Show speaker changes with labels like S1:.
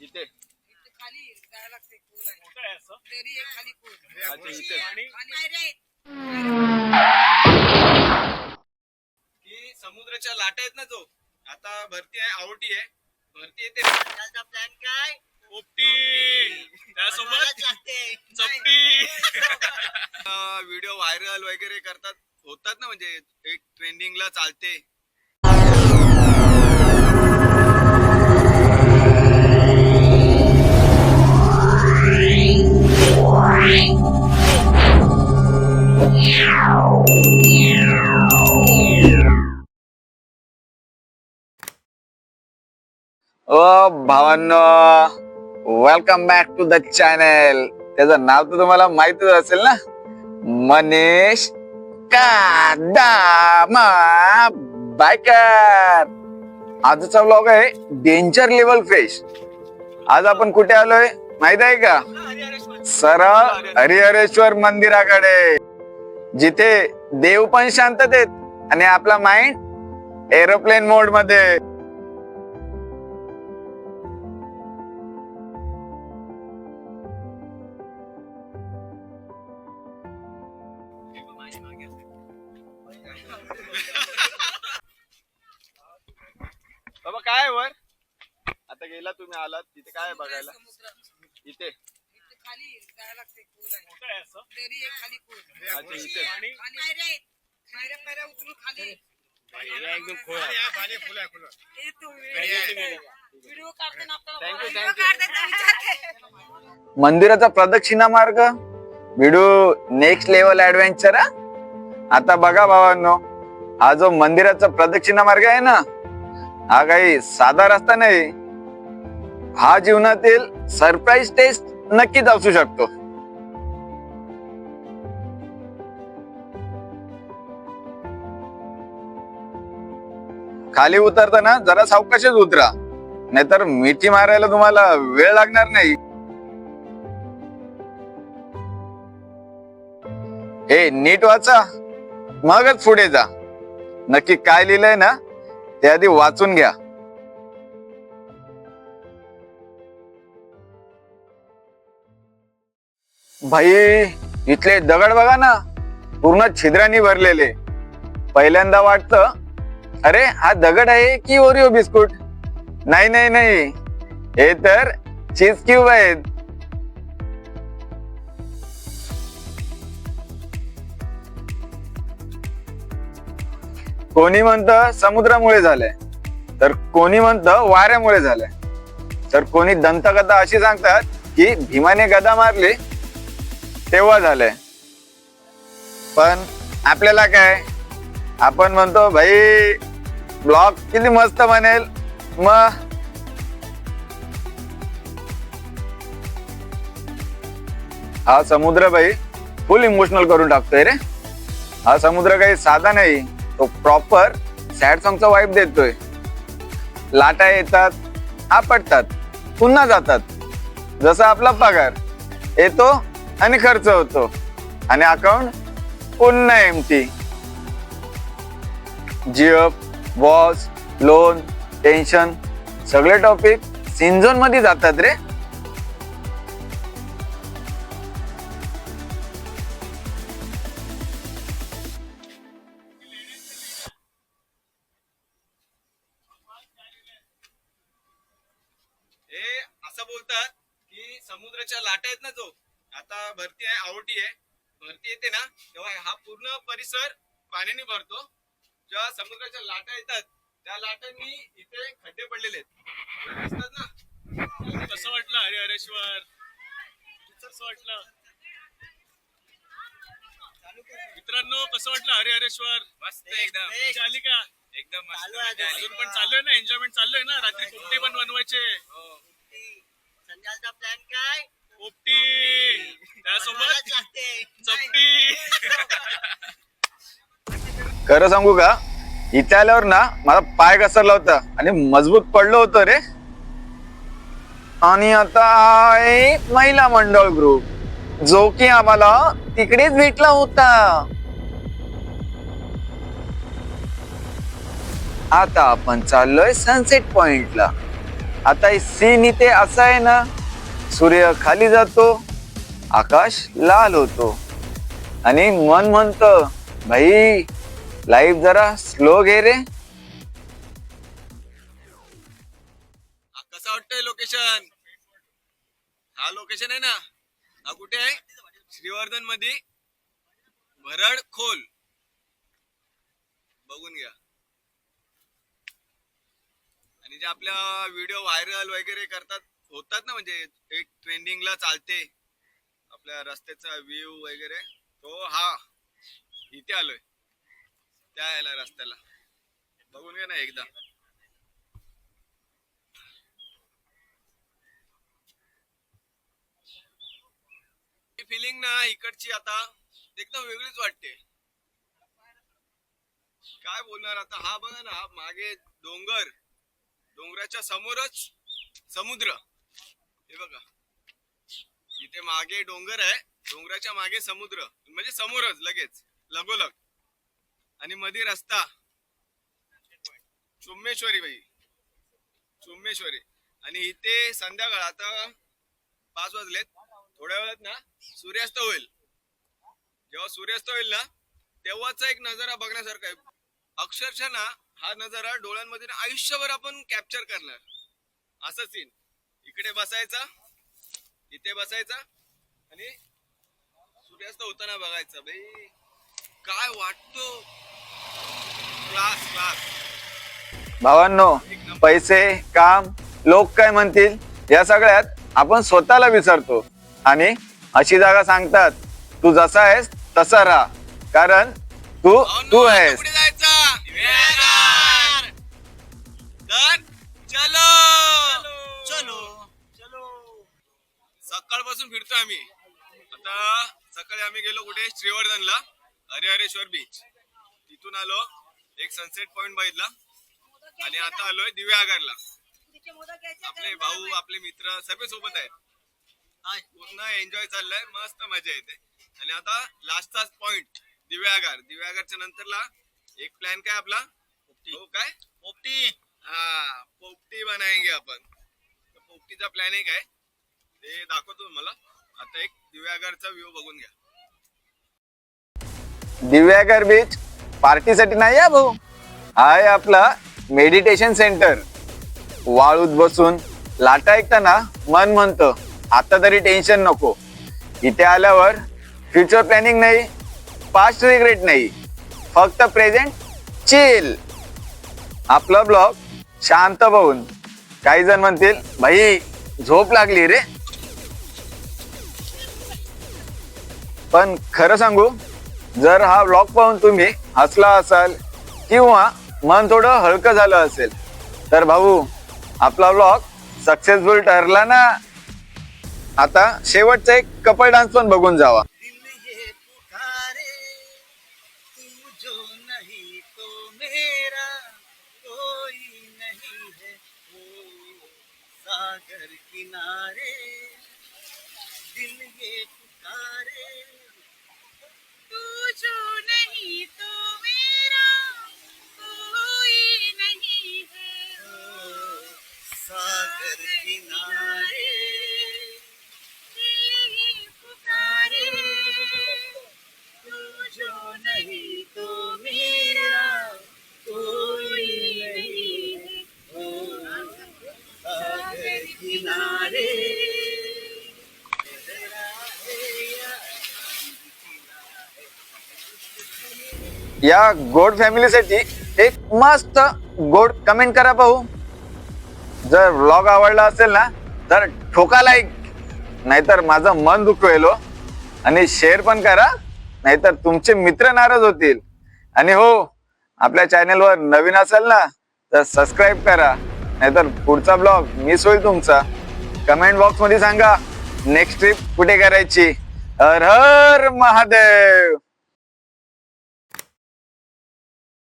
S1: इथे
S2: खाली जायला लागते पूल आहे.
S3: मोठं आहे असं.
S2: दरी आहे खाली पूल.
S1: अच्छा इथे
S3: आणि
S1: की समुद्राच्या लाटा आहेत ना जो आता भरती आहे आवटी आहे भरती येते ना
S2: प्लॅन काय
S3: पोपटी त्यासोबत चपटी.
S1: व्हिडिओ व्हायरल वगैरे करतात होतात ना म्हणजे एक ट्रेंडिंगला चालते. ओ भावांनो welcome back to the channel. त्याचं नाव तर तुम्हाला माहितच असेल ना, मनीष कादामा बायकर. आजचा व्लॉग आहे डेंजर लेवल फिश. आज आपण कुठे आलोय माहित आहे का? सरळ हरिहरेश्वर मंदिराकडे, जिथे देव पण शांततेत आणि आपला माइंड एरोप्लेन मोड मध्ये. बाबा काय वर आता गेला तुम्ही आलात तिथे काय बघायला? इथे
S2: खाली जायला लागते पूल आहे.
S3: मोठं आहे असं.
S2: दरी आहे खाली पूल.
S1: अच्छा इथे
S3: आणि
S2: पायऱ्या पायऱ्या उतरून खाली
S3: एकदम खोल
S2: व्हिडिओ काढताना
S1: थँक्यू
S2: आपल्याला
S1: मंदिराचा प्रदक्षिणा मार्ग व्हिडिओ नेक्स्ट लेवल ऍडव्हेंचर. आता बघा भावांनो, हा जो मंदिराचा प्रदक्षिणा मार्ग आहे ना, हा काही साधा रस्ता नाही. हा जीवनातील सरप्राईज टेस्ट नक्कीच असू शकतो. खाली उतरताना जरा सावकाशच उतरा, नाहीतर मिठी मारायला तुम्हाला वेळ लागणार नाही. हे नीट वाचा मगच पुढे जा. नक्की काय लिहिलंय ना ते आधी वाचून घ्या. भाई इथले दगड बघा ना, पूर्ण छिद्रांनी भरलेले. पहिल्यांदा वाटतं अरे हा दगड आहे की ओरिओ बिस्कुट. नाही नाही नाही, हे तर चीज क्यूब आहेत. कोणी म्हणतं समुद्रामुळे झालंय, तर कोणी म्हणतं वाऱ्यामुळे झालंय, तर कोणी दंतकथा अशी सांगतात की भीमाने गदा मारली तेव्हा झालंय. पण आपल्याला काय, आपण म्हणतो भाई ब्लॉग किती मस्त बनेल. मग हा समुद्र भाई फुल इमोशनल करून टाकतोय रे. हा समुद्र काही साधा नाही, तो प्रॉपर सॅड सॉंगचा वाईब देतोय. लाटा येतात, आपटतात, पुन्हा जातात. जसा आपला पगार येतो आणि खर्च होतो आणि अकाउंट पुन्हा empty. GF, boss, loan, tension सगळे टॉपिक सीन झोन मध्ये जातात रे. असं बोलतात की समुद्राच्या लाटा आहेत ना, जो आता भरती आहे आवटी आहे भरती येते ना, तेव्हा हा पूर्ण परिसर पाण्याने भरतो. जेव्हा समुद्राच्या लाटा येतात त्या लाटांनी इथे खड्डे पडलेले आहेत दिसतात ना.
S3: कसं वाटलं हरिहरेश्वर? कसं वाटलं मित्रांनो? कसं वाटलं हरिहरेश्वर?
S1: मस्त एकदम.
S3: झाली का?
S1: एकदम
S3: अजून पण चालू आहे ना, एन्जॉयमेंट चालू आहे ना. रात्री पोपटी पण बनवायचे.
S2: संध्याचा प्लॅन काय
S3: पोपटी त्यासोबत चपटी.
S1: खरं सांगू का, इथे आल्यावर ना मला पाय घसरला होता आणि मजबूत पडलो होतो रे. आणि आता आहे महिला मंडळ ग्रुप, जो की आम्हाला तिकडेच भेटला होता. आता आपण चाललोय सनसेट पॉइंटला. आता सीन इथे असा आहे ना, सूर्य खाली जातो, आकाश लाल होतो आणि मन म्हणतं भाई लाईफ जरा स्लो घे रे.
S3: कसं वाटतंय लोकेशन? हा लोकेशन आहे ना, हा कुठे आहे? श्रीवर्धन मध्ये भरड खोल. बघून घ्या. आणि जे आपल्या व्हिडिओ व्हायरल वगैरे होतात ना, म्हणजे एक ट्रेंडिंगला चालते आपल्या रस्त्याचा व्ह्यू वगैरे, तो हा इथे आलोय त्या याला रस्त्याला. बघून घ्या ना एकदा. फिलिंग ना इकडची आता एकदम वेगळीच वाटते. काय बोलणार आता. हा बघा ना, हा मागे डोंगर, डोंगराच्या समोरच समुद्र. हे बघा, इथे मागे डोंगर आहे, डोंगराच्या मागे समुद्र, म्हणजे समोरच लगेच लगोलग. आणि मध्ये रस्ता. चुम्मेश्वरी बाई, चुम्मेश्वरी. आणि इथे संध्याकाळ आता 5 वाजलेत. थोड्या वेळात ना सूर्यास्त होईल. जेव्हा सूर्यास्त होईल ना, तेव्हाचा एक नजारा बघण्यासारखा आहे. अक्षरशः ना हा नजारा डोळ्यांमध्ये ना आयुष्यभर आपण कॅप्चर करणार. असं सीन. इकडे बसायचा, इथे बसायचा आणि सूर्यास्त होताना बघायचा. भाई काय वाटतो. Class class.
S1: भावांनो, पैसे, काम, लोक काय म्हणतील या सगळ्यात आपण स्वतःला विसरतो आणि अशी जागा सांगतात तू जसा आहेस तसा राहा, कारण तू तू आहेस.
S3: कुठे जायचं? तर चलो चलो चलो. सकाळपासून फिरतो आम्ही. आता सकाळी आम्ही गेलो कुठे? श्रीवर्धनला, हरिहरेश्वर बीच. तिथून आलो, एक सनसेट पॉइंट बघितला आणि आता आलोय दिव्यागरला. आपले भाऊ, आपले मित्र सगळे सोबत आहेत. पूर्ण एन्जॉय चाललाय, मस्त मजा येते. आणि आता लास्टचा पॉइंट दिव्यागर. दिव्यागरच्या नंतरला एक प्लॅन काय आपला? हो काय? पोपटी. हा, पोपटी बनाएंगे आपण. पोपटीचा प्लॅन एक आहे, ते दाखवतो तुम्हाला. आता एक दिव्यागरचा व्ह्यू बघून घ्या.
S1: दिव्यागर बीच पार्टीसाठी नाही आहे भाऊ, आहे आपला मेडिटेशन सेंटर. वाळूत बसून लाटा ऐकताना मन म्हणतं आता तरी टेन्शन नको. इथे आल्यावर फ्युचर प्लॅनिंग नाही, पास्ट रिग्रेट नाही, फक्त प्रेझेंट चिल. आपला ब्लॉग शांत बघून काही जण म्हणतील भाई झोप लागली रे, पण खरं सांगू, जर हा ब्लॉग पाहून तुम्ही हसला असाल किंवा मन थोडं हलकं झालं असेल तर भाऊ आपला ब्लॉग सक्सेसफुल ठरला ना. आता शेवटचा एक कपल डान्स पण बघून जावा.
S4: सागर किनारे दिल ये पुकारे, तू जो नहीं तो मेरा कोई नहीं है. सागर किनारे दिल ये पुकारे, तू जो नहीं तो मेरा कोई नहीं है. सागर किनारे
S1: या गोड फॅमिलीसाठी एक मस्त गोड कमेंट करा पाहू. जर व्लॉग आवडला असेल ना तर ठोका लाईक, नाहीतर माझं मन दुखवेल. आणि शेअर पण करा, नाहीतर तुमचे मित्र नाराज होतील. आणि हो, आपल्या चॅनलवर नवीन असेल ना तर सबस्क्राईब करा, नाहीतर पुढचा ब्लॉग मिस होईल तुमचा. कमेंट बॉक्स मध्ये सांगा नेक्स्ट ट्रिप कुठे करायची. हर हर महादेव.